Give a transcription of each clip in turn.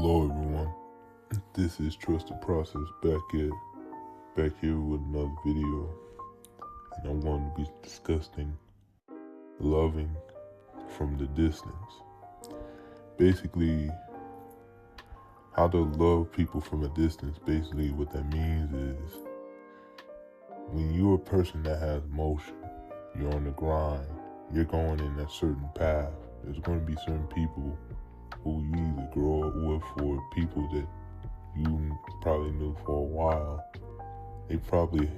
Hello everyone, this is Trust the Process back here with another video, and I'm going to be discussing loving from the distance. Basically, how to love people from a distance. Basically what that means is when you're a person that has motion, you're on the grind, you're going in a certain path, there's going to be certain people who you either grow up with or people that you probably knew for a while. They probably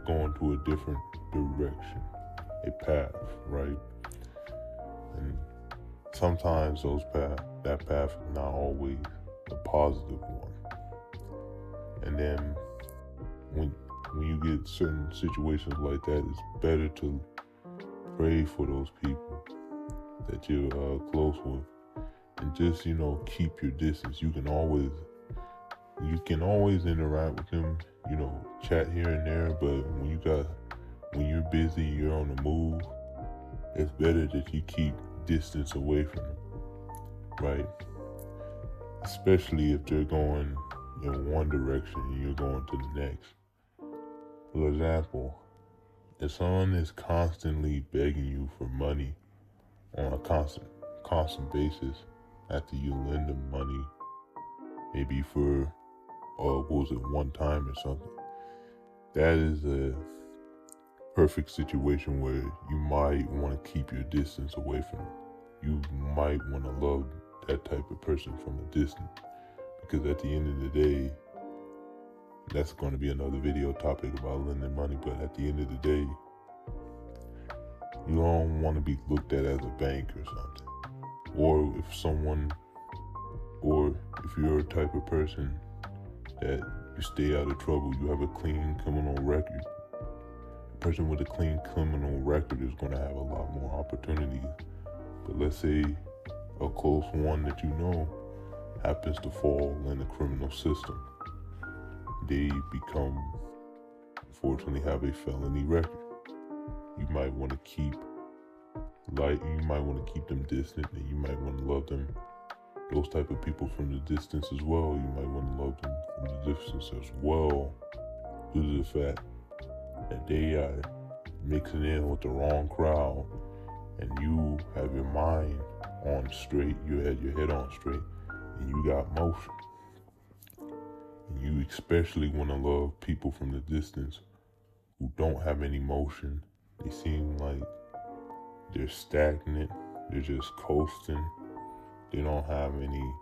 going to a different direction, a path, right? And sometimes that path is not always a positive one. And then when you get certain situations like that, it's better to pray for those people that you're close with. And just, keep your distance. You can always interact with them, chat here and there, but when you're busy, you're on the move, it's better that you keep distance away from them, right? Especially if they're going in one direction and you're going to the next. For example, if someone is constantly begging you for money on a constant basis, after you lend them money, maybe for, one time or something, that is a perfect situation where you might want to keep your distance away from them. You might want to love that type of person from a distance, because at the end of the day, that's going to be another video topic about lending money, but at the end of the day, you don't want to be looked at as a bank or something. Or if you're a type of person that you stay out of trouble, you have a clean criminal record. A person with a clean criminal record is going to have a lot more opportunities. But let's say a close one that you know happens to fall in the criminal system. They unfortunately have a felony record. You might want to keep them distant, and you might want to love them, those type of people, from the distance as well. You might want to love them from the distance as well, due to the fact that they are mixing in with the wrong crowd, and you have your mind on straight, you had your head on straight, and you got motion. And you especially want to love people from the distance who don't have any motion. They seem like they're stagnant, they're just coasting. They don't have any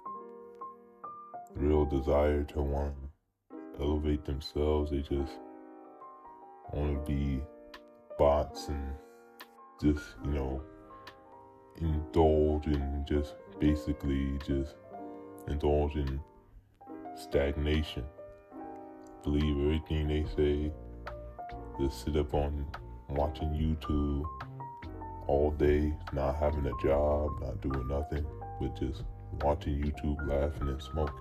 real desire to want to elevate themselves. They just want to be bots and just, indulge in stagnation. Believe everything they say. Just sit up on watching YouTube all day, not having a job, not doing nothing, but just watching YouTube, laughing and smoking.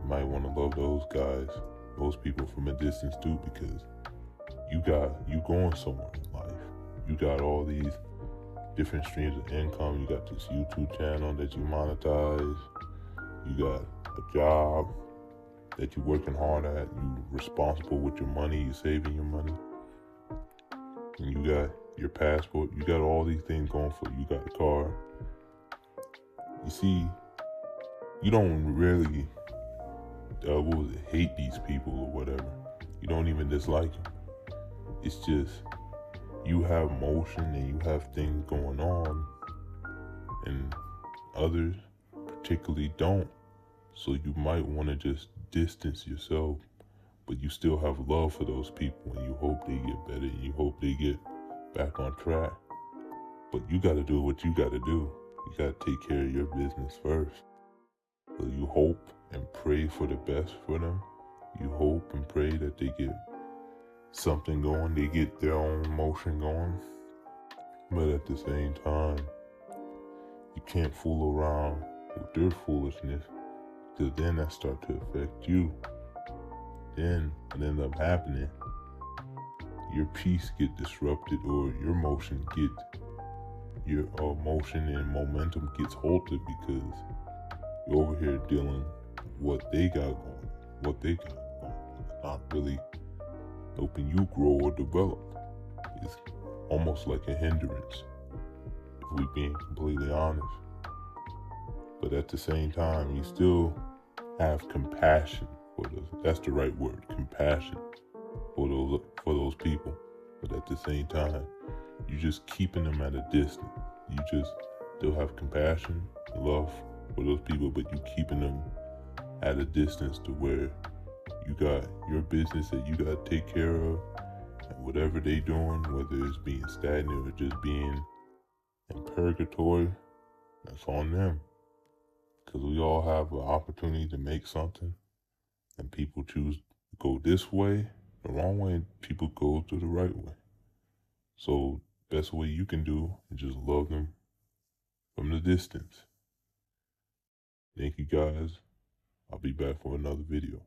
You might want to love those guys, those people from a distance too, because you going somewhere in life. You got all these different streams of income. You got this YouTube channel that you monetize. You got a job that you're working hard at. You responsible with your money. You're saving your money. And you got your passport. You got all these things going for you. You got a car. You see, you don't really, hate these people or whatever. You don't even dislike them. It's just, you have motion and you have things going on, and others particularly don't. So you might want to just distance yourself, but you still have love for those people, and you hope they get better, and you hope they get back on track. But you got to do what you got to do. You got to take care of your business first. So you hope and pray for the best for them. You hope and pray that they get something going, they get their own motion going. But at the same time, you can't fool around with their foolishness, because then that start to affect you. Then what ends up happening, your peace get disrupted, or your motion and momentum gets halted, because You're over here dealing with what they got going, what they got going. It's not really helping you grow or develop. It's almost like a hindrance, if we're being completely honest. But at the same time, you still have compassion for those. That's the right word, compassion for those people. But at the same time, you're just keeping them at a distance. You just still have compassion, love for those people, but you keeping them at a distance to where you got your business that you got to take care of, and whatever they doing, whether it's being stagnant or just being in purgatory, that's on them. Because we all have an opportunity to make something, and people choose to go this way, the wrong way, and people go to the right way. So best way you can do is just love them from the distance. Thank you guys. I'll be back for another video.